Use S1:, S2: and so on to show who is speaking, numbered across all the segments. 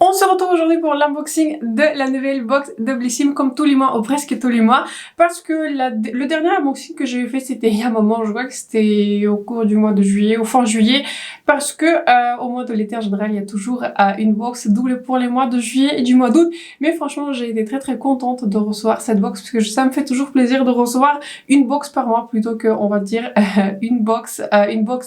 S1: On se retrouve aujourd'hui pour l'unboxing de la nouvelle box de Blissim, comme tous les mois ou presque tous les mois, parce que le dernier unboxing que j'ai fait c'était il y a un moment, je crois que c'était au cours du mois de juillet, au fin juillet, parce que au mois de l'été en général il y a toujours une box double pour les mois de juillet et du mois d'août, mais franchement j'ai été très contente de recevoir cette box, parce que ça me fait toujours plaisir de recevoir une box par mois plutôt que, on va dire, une box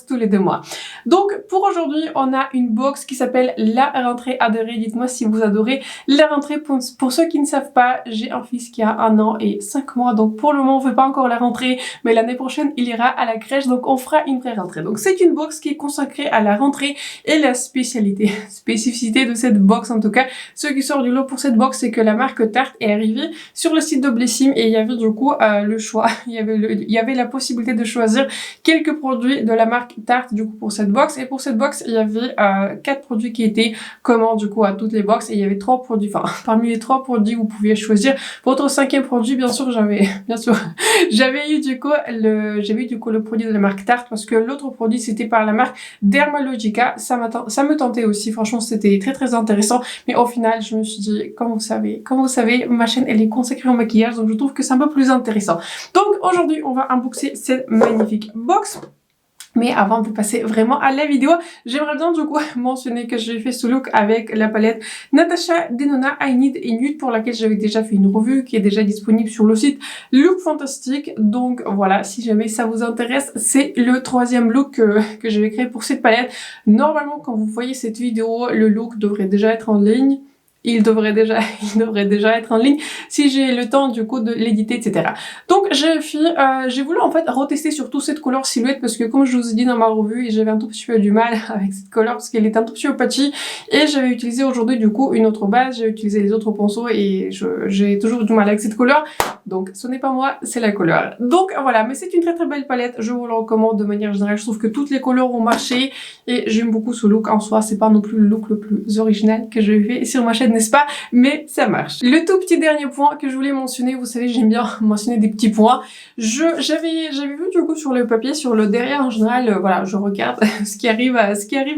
S1: tous les 2 mois. Donc pour aujourd'hui on a une box qui s'appelle la rentrée adorée. Dites-moi si vous adorez la rentrée. Pour ceux qui ne savent pas, j'ai un fils qui a 1 an et 5 mois, donc pour le moment on fait pas encore la rentrée, mais l'année prochaine il ira à la crèche, donc on fera une vraie rentrée. Donc c'est une box qui est consacrée à la rentrée, et la spécificité de cette box, en tout cas ce qui sort du lot pour cette box, c'est que la marque Tarte est arrivée sur le site de Blissim, et il y avait du coup le choix, il y avait la possibilité de choisir quelques produits de la marque Tarte du coup pour cette box, et pour cette box il y avait 4 produits qui étaient communs du coup à toutes les box, et il y avait 3 produits, enfin parmi les 3 produits vous pouviez choisir votre 5e produit. Bien sûr j'avais eu du coup le produit de la marque Tarte, parce que l'autre produit c'était par la marque Dermalogica. Ça me tentait aussi, franchement c'était très intéressant, mais au final je me suis dit, comme vous savez, ma chaîne elle est consacrée au maquillage, donc je trouve que c'est un peu plus intéressant. Donc aujourd'hui on va unboxer cette magnifique box. Mais avant de passer vraiment à la vidéo, j'aimerais bien du coup mentionner que j'ai fait ce look avec la palette Natasha Denona I Need a Nude, pour laquelle j'avais déjà fait une revue qui est déjà disponible sur le site Look Fantastic. Donc voilà, si jamais ça vous intéresse, c'est le 3e look que je vais créer pour cette palette. Normalement quand vous voyez cette vidéo, le look devrait déjà être en ligne. Il devrait déjà être en ligne si j'ai le temps du coup de l'éditer, etc. Donc j'ai voulu en fait retester surtout cette couleur silhouette, parce que comme je vous ai dit dans ma revue, j'avais un tout petit peu du mal avec cette couleur parce qu'elle est un tout petit peu patchy, et j'avais utilisé aujourd'hui du coup une autre base, j'ai utilisé les autres pinceaux et j'ai toujours du mal avec cette couleur. Donc ce n'est pas moi, c'est la couleur. Donc voilà, mais c'est une très belle palette, je vous la recommande de manière générale. Je trouve que toutes les couleurs ont marché et j'aime beaucoup ce look en soi. C'est pas non plus le look le plus original que j'ai fait sur ma chaîne, n'est-ce pas? Mais ça marche. Le tout petit dernier point que je voulais mentionner, vous savez j'aime bien mentionner des petits points. J'avais vu du coup sur le papier, sur le derrière en général, voilà, je regarde ce qui arrive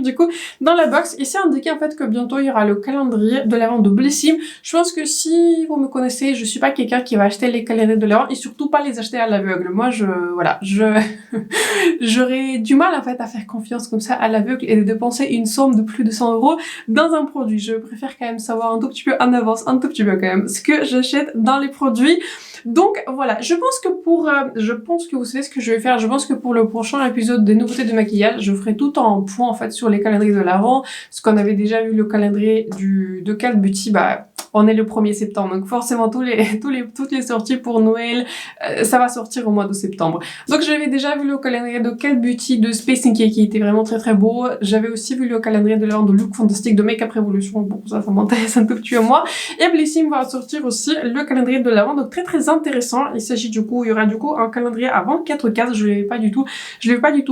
S1: du coup dans la box, et c'est indiqué en fait que bientôt il y aura le calendrier de l'avant de Blissim. Je pense que si vous me connaissez, je suis pas quelqu'un qui va acheter les calendriers de l'avant, et surtout pas les acheter à l'aveugle. Moi j'aurais du mal en fait à faire confiance comme ça à l'aveugle et de dépenser une somme de plus de 100 € dans un produit. Je préfère quand même savoir un tout petit peu en avance, un tout petit peu quand même, ce que j'achète dans les produits. Donc voilà, je pense que vous savez ce que je vais faire. Je pense que pour le prochain épisode des nouveautés de maquillage, je ferai tout en point en fait sur les calendriers de l'avant, parce qu'on avait déjà eu le calendrier de Cult Beauty, bah on est le 1er septembre, donc forcément toutes les sorties pour Noël, ça va sortir au mois de septembre. Donc j'avais déjà vu le calendrier de Cult Beauty de Space Inky qui était vraiment très beau. J'avais aussi vu le calendrier de l'avant de Look Fantastic de Make Up Revolution. Bon, ça m'intéresse un peu plus à moi. Et Blissim va sortir aussi le calendrier de l'avant, donc très intéressant. Il s'agit il y aura du coup un calendrier à 24 cases. Je l'avais pas du tout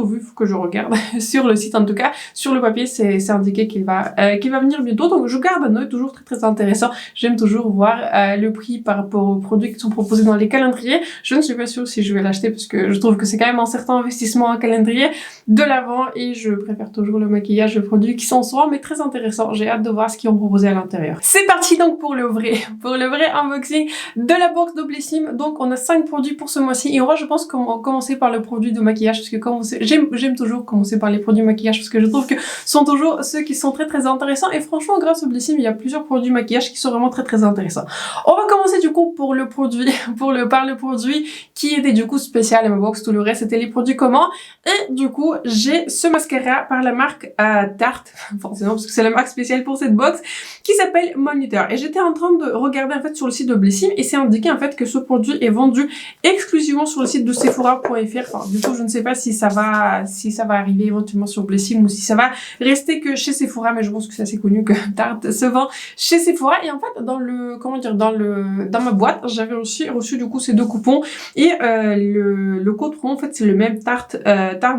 S1: vu, faut que je regarde sur le site. En tout cas sur le papier c'est indiqué qu'il va venir bientôt, donc je garde un œil, toujours très intéressant. J'aime toujours voir le prix par rapport aux produits qui sont proposés dans les calendriers. Je ne suis pas sûre si je vais l'acheter, parce que je trouve que c'est quand même un certain investissement un calendrier de l'avant, et je préfère toujours le maquillage de produits qui sont souvent mais très intéressants. J'ai hâte de voir ce qu'ils ont proposé à l'intérieur. C'est parti donc pour le vrai unboxing de la box de Blissim. Donc on a 5 produits pour ce mois-ci, et on va, je pense, commencer par le produit de maquillage, parce que comme vous savez, j'aime toujours commencer par les produits de maquillage, parce que je trouve que ce sont toujours ceux qui sont très intéressants, et franchement grâce au Blissim il y a plusieurs produits maquillage qui sont vraiment très intéressants. On va commencer du coup par le produit qui était du coup spécial à ma box. Tout le reste c'était les produits communs, et du coup j'ai ce mascara par la marque Tarte, forcément parce que c'est la marque spéciale pour cette box, qui s'appelle Monitor. Et j'étais en train de regarder en fait sur le site de Blissim, et c'est indiqué en fait que ce produit est vendu exclusivement sur le site de Sephora.fr. Enfin, du coup je ne sais pas si ça va arriver éventuellement sur Blissim, ou si ça va rester que chez Sephora, mais je pense que c'est assez connu que Tarte se vend chez Sephora. Et en fait dans ma boîte j'avais aussi reçu du coup ces 2 coupons, et le code promo en fait c'est le même, Tarte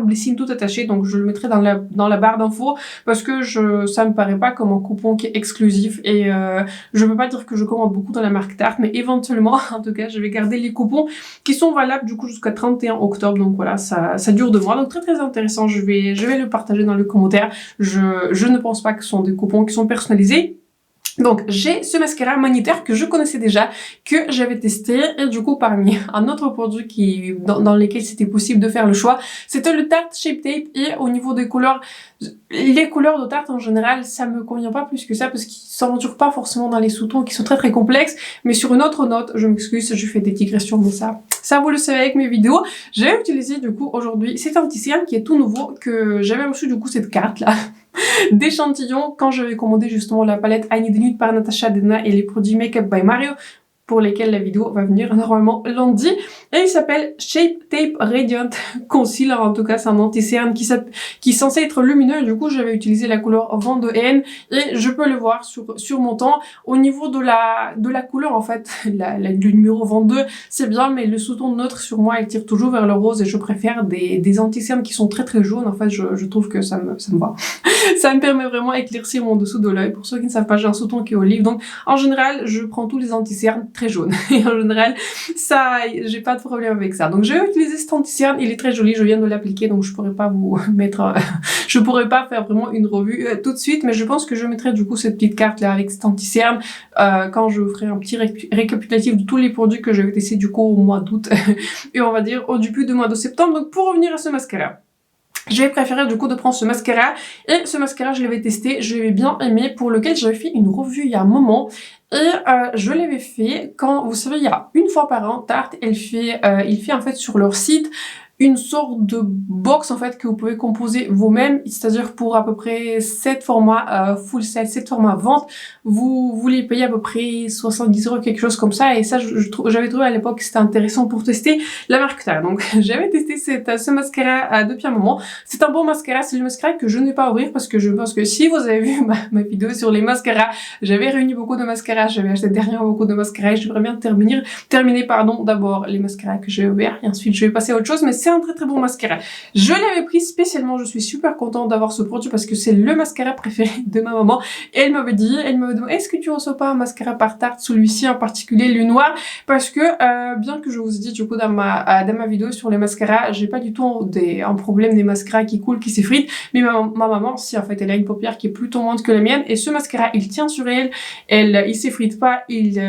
S1: Blissim tout attaché, donc je le mettrai dans la barre d'infos, parce que ça me paraît pas comme un coupon qui est exclusif, et je peux pas dire que je commande beaucoup dans la marque Tarte, mais éventuellement en tout cas je vais garder les coupons qui sont valables du coup jusqu'à 31 octobre, donc voilà, ça dure 2 mois, donc très intéressant. Je vais le partager dans les commentaires. Je ne pense pas que ce sont des coupons qui sont personnalisés. Donc j'ai ce mascara Magnétaire que je connaissais déjà, que j'avais testé, et du coup parmi un autre produit dans lesquels c'était possible de faire le choix, c'était le Tarte Shape Tape. Et au niveau des couleurs, les couleurs de Tarte en général, ça me convient pas plus que ça parce qu'ils s'aventurent pas forcément dans les sous-tons qui sont très complexes. Mais sur une autre note, je m'excuse, je fais des digressions, mais ça vous le savez avec mes vidéos. J'ai utilisé du coup aujourd'hui cet anti-cerne qui est tout nouveau, que j'avais reçu du coup cette carte là d'échantillons quand j'avais commandé justement la palette I Need Nude par Natasha Denona et les produits Makeup by Mario, pour lesquels la vidéo va venir normalement lundi. Et il s'appelle Shape Tape Radiant Concealer. En tout cas, c'est un anti-cerne qui est censé être lumineux. Du coup, j'avais utilisé la couleur 22N et je peux le voir sur mon teint. Au niveau de la couleur, en fait, le numéro 22, c'est bien, mais le sous-ton neutre sur moi, il tire toujours vers le rose et je préfère des anti-cernes qui sont très jaunes. En fait, je trouve que ça me va. Ça me permet vraiment d'éclaircir mon dessous de l'œil. Pour ceux qui ne savent pas, j'ai un sous-ton qui est olive. Donc, en général, je prends tous les anti-cernes très jaune. Et en général, ça, j'ai pas de problème avec ça. Donc, je vais utiliser cet anti-cerne. Il est très joli. Je viens de l'appliquer, donc je pourrais pas vous mettre, je pourrais pas faire vraiment une revue tout de suite, mais je pense que je mettrai du coup cette petite carte là avec cet anti-cerne quand je ferai un petit récapitulatif de tous les produits que j'avais testés du coup au mois d'août et on va dire au début du mois de septembre. Donc, pour revenir à ce mascara, j'ai préféré du coup de prendre ce mascara, et ce mascara je l'avais testé, je l'avais bien aimé, pour lequel j'avais fait une revue il y a un moment. Et je l'avais fait quand, vous savez, il y a une fois par an, Tarte, il fait en fait sur leur site une sorte de box en fait que vous pouvez composer vous-même, c'est-à-dire pour à peu près 7 formats full size, 7 formats vente, vous les payez à peu près 70 €, quelque chose comme ça. Et ça, j'avais trouvé à l'époque que c'était intéressant pour tester la marque Tarte. Donc j'avais testé ce mascara depuis un moment. C'est un bon mascara, c'est le mascara que je ne vais pas ouvrir parce que je pense que si vous avez vu ma vidéo sur les mascaras, j'avais réuni beaucoup de mascaras, j'avais acheté dernièrement beaucoup de mascaras et j'aimerais bien terminer d'abord les mascaras que j'ai ouverts et ensuite je vais passer à autre chose. Mais c'est un très bon mascara. Je l'avais pris spécialement, je suis super contente d'avoir ce produit parce que c'est le mascara préféré de ma maman. Et elle m'avait demandé, est-ce que tu reçois pas un mascara par Tarte, celui-ci en particulier, le noir? Parce que, bien que je vous ai dit du coup dans ma vidéo sur les mascaras, j'ai pas du tout un problème des mascaras qui coulent, qui s'effritent, mais ma maman, si en fait, elle a une paupière qui est plutôt moindre que la mienne, et ce mascara, il tient sur elle, il s'effrite pas, il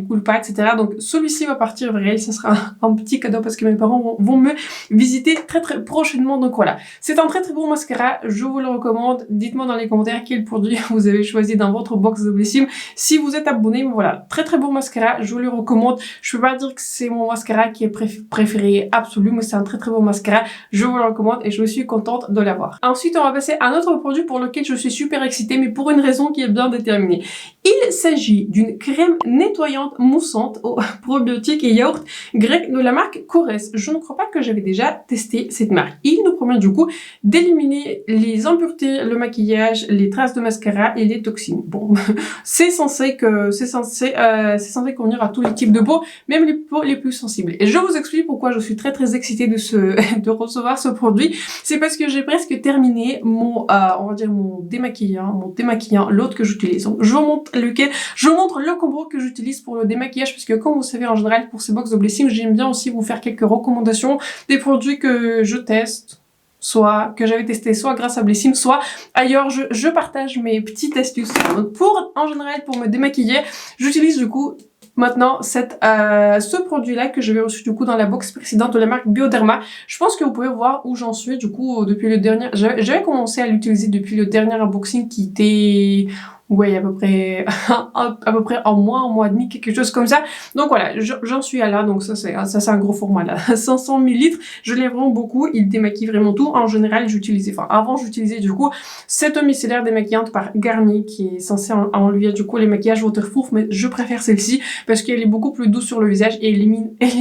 S1: coule pas, etc. Donc celui-ci va partir vers elle, ça sera un petit cadeau parce que mes parents vont me visiter très prochainement. Donc voilà, c'est un très bon mascara, je vous le recommande. Dites-moi dans les commentaires quel produit vous avez choisi dans votre box de Blissim. Si vous êtes abonné, voilà, très bon mascara, je vous le recommande. Je peux pas dire que c'est mon mascara qui est préféré absolu, mais c'est un très bon mascara, je vous le recommande et je suis contente de l'avoir. Ensuite, on va passer à un autre produit pour lequel je suis super excitée, mais pour une raison qui est bien déterminée. Il s'agit d'une crème nettoyante moussante aux probiotiques et yaourt grec de la marque Korres. Je ne crois pas que j'avais déjà testé cette marque. Il nous permet du coup d'éliminer les impuretés, le maquillage, les traces de mascara et les toxines. Bon, c'est censé convenir à tous les types de peau, même les peaux les plus sensibles. Et je vous explique pourquoi je suis très excitée de recevoir ce produit. C'est parce que j'ai presque terminé mon, on va dire mon démaquillant, l'autre que j'utilise. Donc, je vous montre le combo que j'utilise pour le démaquillage, parce que comme vous savez, en général, pour ces box de Blissim, j'aime bien aussi vous faire quelques recommandations des produits que je teste, soit que j'avais testé, soit grâce à Blissim, soit ailleurs. Je partage mes petites astuces. Donc en général, pour me démaquiller, j'utilise du coup maintenant ce produit là que j'avais reçu du coup dans la box précédente de la marque Bioderma. Je pense que vous pouvez voir où j'en suis du coup depuis le dernier, j'avais commencé à l'utiliser depuis le dernier unboxing qui était, ouais, à peu près un mois et demi, quelque chose comme ça. Donc voilà, j'en suis à là. Donc ça c'est un gros format là, 500 ml. Je l'aime vraiment beaucoup, il démaquille vraiment tout. En général, avant j'utilisais du coup cette micellaire démaquillante par Garnier qui est censée enlever du coup les maquillages waterproof, mais je préfère celle-ci parce qu'elle est beaucoup plus douce sur le visage et elle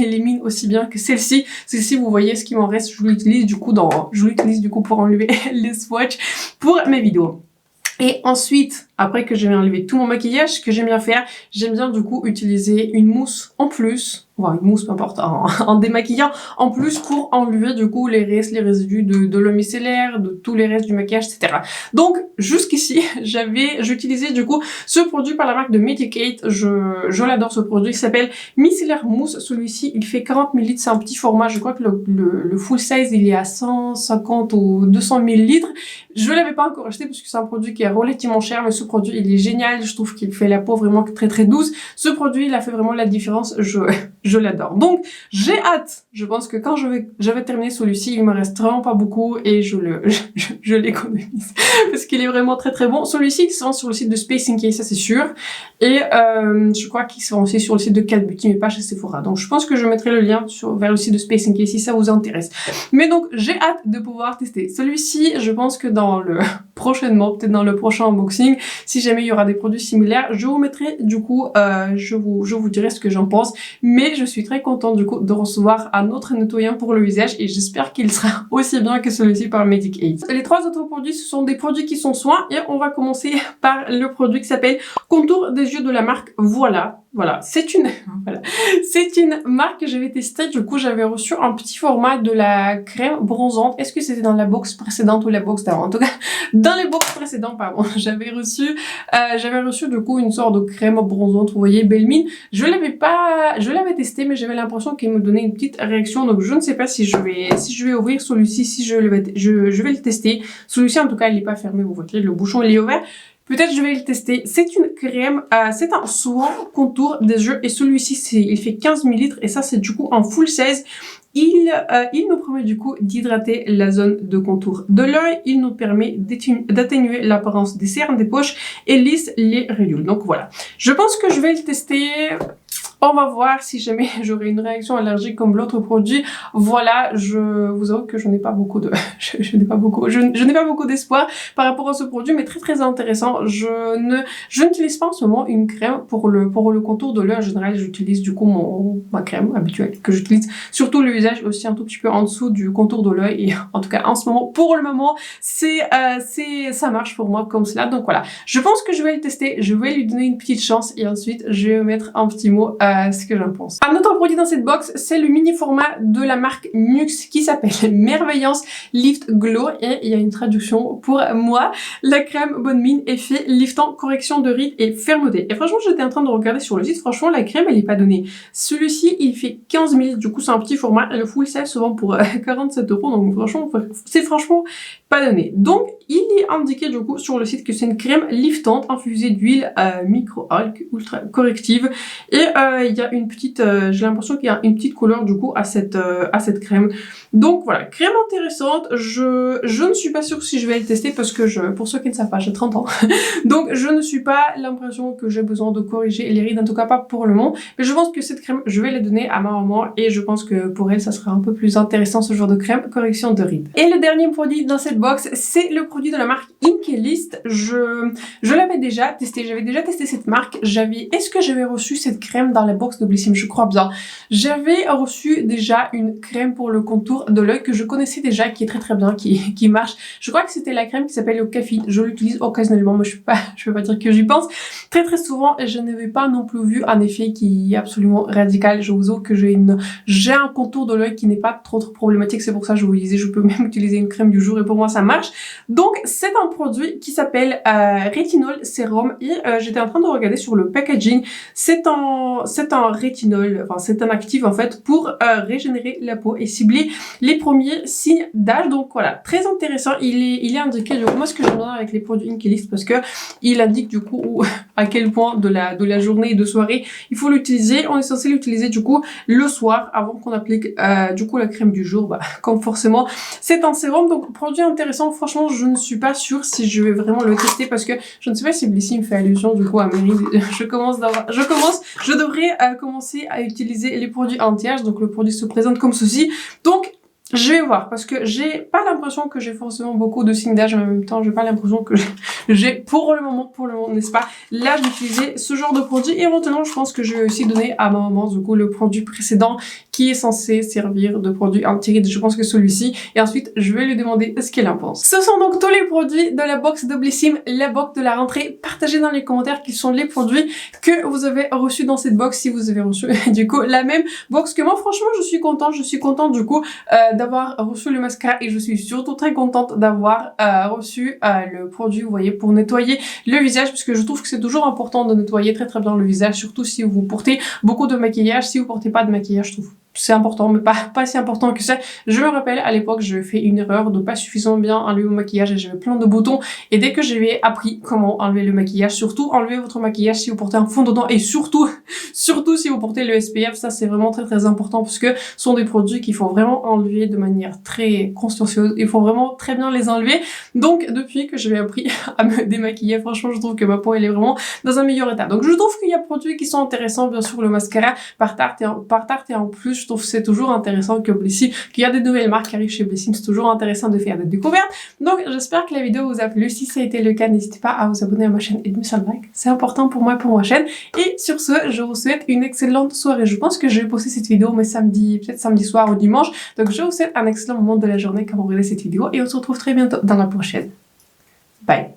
S1: élimine aussi bien que celle-ci. Celle-ci, vous voyez ce qui m'en reste, je l'utilise du coup pour enlever les swatchs pour mes vidéos. Et ensuite, après que j'ai enlevé tout mon maquillage, ce que j'aime bien faire, j'aime bien du coup utiliser une mousse en plus, une mousse peu importe, en démaquillant en plus pour enlever du coup les résidus de l'eau micellaire, de tous les restes du maquillage, etc. Donc jusqu'ici, j'utilisais du coup ce produit par la marque de Medicate. Je l'adore ce produit, il s'appelle Micellaire Mousse. Celui-ci, il fait 40 ml, c'est un petit format. Je crois que le full size, il est à 150 ou 200 ml. Je l'avais pas encore acheté parce que c'est un produit qui est relativement cher, mais ce produit, il est génial. Je trouve qu'il fait la peau vraiment très très douce. Ce produit, il a fait vraiment la différence. Je l'adore. Donc, j'ai hâte. Je pense que quand je vais terminer celui-ci, il me reste vraiment pas beaucoup et je l'économise parce qu'il est vraiment très très bon. Celui-ci, il se vend sur le site de Space NK, ça c'est sûr. Et je crois qu'il se vend aussi sur le site de Cat Beauty, mais pas chez Sephora. Donc, je pense que je mettrai le lien vers le site de Space NK si ça vous intéresse. Mais donc, j'ai hâte de pouvoir tester celui-ci. Je pense que prochainement, peut-être dans le prochain unboxing, si jamais il y aura des produits similaires, je vous mettrai du coup, je vous dirai ce que j'en pense. Mais je suis très contente du coup de recevoir un autre nettoyant pour le visage et j'espère qu'il sera aussi bien que celui-ci par Medic Aid. Les trois autres produits, ce sont des produits qui sont soins et on va commencer par le produit qui s'appelle Contour des yeux de la marque Voilà, c'est une marque que j'avais testée. Du coup, j'avais reçu un petit format de la crème bronzante. Est-ce que c'était dans la box précédente ou la box d'avant? En tout cas, dans les box précédentes, pardon, j'avais reçu du coup une sorte de crème bronzante. Vous voyez, belle mine. Je l'avais testé, mais j'avais l'impression qu'il me donnait une petite réaction. Donc, je ne sais pas si je vais ouvrir celui-ci, si je vais le tester. Celui-ci, en tout cas, il n'est pas fermé. Vous voyez, le bouchon il est ouvert. Peut-être je vais le tester. C'est une crème, c'est un soin contour des yeux et celui-ci il fait 15 ml et ça c'est du coup en full size. Il nous permet du coup d'hydrater la zone de contour de l'œil. Il nous permet d'atténuer l'apparence des cernes des poches et lisse les ridules. Donc voilà. Je pense que je vais le tester. On va voir si jamais j'aurai une réaction allergique comme l'autre produit. Voilà, je vous avoue que je n'ai pas beaucoup d'espoir par rapport à ce produit, mais très très intéressant. Je n'utilise pas en ce moment une crème pour le contour de l'œil. En général, j'utilise du coup ma crème habituelle que j'utilise surtout le visage, aussi un tout petit peu en dessous du contour de l'œil. Et en tout cas, en ce moment, pour le moment, ça marche pour moi comme cela. Donc voilà, je pense que je vais le tester. Je vais lui donner une petite chance et ensuite, je vais mettre un petit mot ce que j'en pense. Un autre produit dans cette box, c'est le mini format de la marque Nuxe qui s'appelle Merveillance Lift Glow et il y a une traduction pour moi. La crème bonne mine, effet liftant, correction de rides et fermeté. Et franchement, j'étais en train de regarder sur le site, franchement, la crème, elle est pas donnée. Celui-ci, il fait 15 ml, du coup, c'est un petit format. Le full size se vend pour 47 €, donc franchement, c'est franchement pas donné. Donc, il est indiqué du coup sur le site que c'est une crème liftante infusée d'huile micro-algue ultra corrective et il y a une petite, j'ai l'impression qu'il y a une petite couleur du coup à cette crème. Donc voilà, crème intéressante. Je ne suis pas sûre si je vais le tester parce que pour ceux qui ne savent pas, j'ai 30 ans. Donc je ne suis pas l'impression que j'ai besoin de corriger les rides, en tout cas pas pour le moment. Mais je pense que cette crème, je vais la donner à ma maman et je pense que pour elle, ça sera un peu plus intéressant ce genre de crème, correction de rides. Et le dernier produit dans cette box, c'est le produit de la marque Inkélist. Je l'avais déjà testé, j'avais déjà testé cette marque. Est-ce que j'avais reçu cette crème dans la box de Blissim? Je crois bien. J'avais reçu déjà une crème pour le contour de l'œil que je connaissais déjà, qui est très très bien, qui marche. Je crois que c'était la crème qui s'appelle le Café. Je l'utilise occasionnellement, mais je vais pas dire que j'y pense très très souvent et je n'avais pas non plus vu un effet qui est absolument radical. Je vous avoue que j'ai un contour de l'œil qui n'est pas trop problématique, c'est pour ça que je vous disais, je peux même utiliser une crème du jour et pour moi ça marche. Donc c'est un produit qui s'appelle Rétinol Sérum et j'étais en train de regarder sur le packaging. C'est un rétinol, enfin c'est un actif en fait pour régénérer la peau et cibler les premiers signes d'âge. Donc voilà, très intéressant. Il est indiqué, du coup, moi ce que j'aime bien avec les produits Inkélist parce que il indique du coup à quel point de la journée et de soirée il faut l'utiliser. On est censé l'utiliser du coup le soir avant qu'on applique du coup la crème du jour, comme forcément c'est un sérum. Donc produit intéressant. Franchement, je ne suis pas sûre si je vais vraiment le tester parce que je ne sais pas si Blissim fait allusion du coup à mes rides. Je devrais commencer à utiliser les produits anti-âge, donc le produit se présente comme ceci. Donc je vais voir parce que j'ai pas l'impression que j'ai forcément beaucoup de signes d'âge, mais en même temps j'ai pas l'impression que j'ai pour le moment, n'est-ce pas, l'âge d'utiliser ce genre de produit. Et maintenant je pense que je vais aussi donner à ma maman du coup le produit précédent qui est censé servir de produit anti-rides. Je pense que celui-ci, et ensuite je vais lui demander ce qu'elle en pense. Ce sont donc tous les produits de la box de Blissim, la box de la rentrée. Partagez dans les commentaires quels sont les produits que vous avez reçus dans cette box, si vous avez reçu du coup la même box que moi. Franchement je suis contente du coup d'avoir reçu le mascara et je suis surtout très contente d'avoir reçu le produit, vous voyez, pour nettoyer le visage, parce que je trouve que c'est toujours important de nettoyer très très bien le visage, surtout si vous portez beaucoup de maquillage. Si vous portez pas de maquillage, je trouve c'est important, mais pas si important que ça. Je me rappelle, à l'époque, j'avais fait une erreur de pas suffisamment bien enlever mon maquillage et j'avais plein de boutons. Et dès que j'avais appris comment enlever le maquillage, surtout enlever votre maquillage si vous portez un fond de teint et surtout si vous portez le SPF, ça c'est vraiment très important parce que ce sont des produits qu'il faut vraiment enlever de manière très consciencieuse. Il faut vraiment très bien les enlever. Donc, depuis que j'avais appris à me démaquiller, franchement, je trouve que ma peau, elle est vraiment dans un meilleur état. Donc, je trouve qu'il y a des produits qui sont intéressants, bien sûr, le mascara par Tarte et en plus, je trouve que c'est toujours intéressant que Blissim, qu'il y a des nouvelles marques qui arrivent chez Blissim, c'est toujours intéressant de faire des découvertes. Donc, j'espère que la vidéo vous a plu. Si ça a été le cas, n'hésitez pas à vous abonner à ma chaîne et de me faire un like. C'est important pour moi et pour ma chaîne. Et sur ce, je vous souhaite une excellente soirée. Je pense que je vais poster cette vidéo, mais samedi, peut-être samedi soir ou dimanche. Donc, je vous souhaite un excellent moment de la journée quand vous regardez cette vidéo et on se retrouve très bientôt dans la prochaine. Bye!